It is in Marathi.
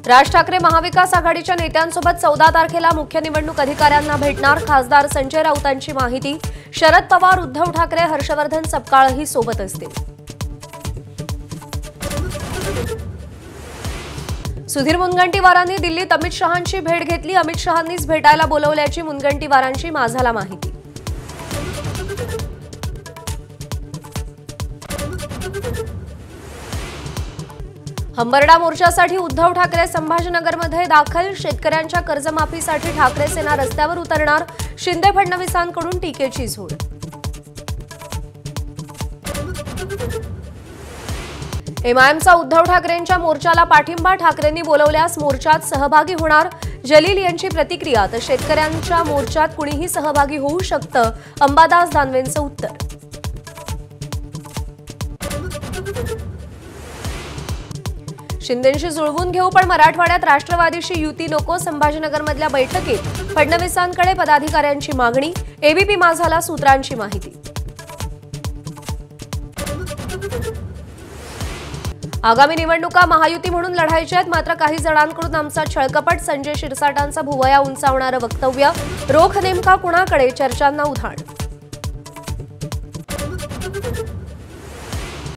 राज ठाकरे महाविकास आघाडीच्या नेत्यांसोबत 14 तारखेला मुख्य निवडणूक अधिकाऱ्यांना भेटणार। खासदार संजय राऊतांची माहिती। शरद पवार, उद्धव ठाकरे, हर्षवर्धन सपकाळही सोबत असतील। सुधीर मुनगंटीवारांनी दिल्लीत अमित शहांची भेट घेतली। अमित शहांनीच भेटायला बोलवल्याची मुनगंटीवारांची माझाला माहिती। हंबरडा मोर्चासाठी उद्धव ठाकरे संभाजीनगरमध्ये दाखल। शेतकऱ्यांच्या कर्जमाफीसाठी ठाकरे सेना रस्त्यावर उतरणार। शिंदे फडणवीसांकडून टीकेची झोड। एमआयएमचा उद्धव ठाकरेंच्या मोर्चाला पाठिंबा। ठाकरेंनी बोलवल्यास मोर्चात सहभागी होणार। जलील यांची प्रतिक्रिया। तर शेतकऱ्यांच्या मोर्चात कुणीही सहभागी होऊ शकतं, अंबादास दानवेंचं उत्तर। शिंदेंशी जुळवून घेऊ, पण मराठवाड्यात राष्ट्रवादीशी युती नको। संभाजीनगरमधल्या बैठकीत फडणवीसांकडे पदाधिकाऱ्यांची मागणी। एबीपी माझाला सूत्रांची माहिती। आगामी निवडणुका महायुती म्हणून लढायच्या आहेत, मात्र काही जणांकडून आमचा छळकपट। संजय शिरसाटांचा भुवया उंचावणारं वक्तव्य। रोख नेमका कुणाकडे, चर्चांना उधाण।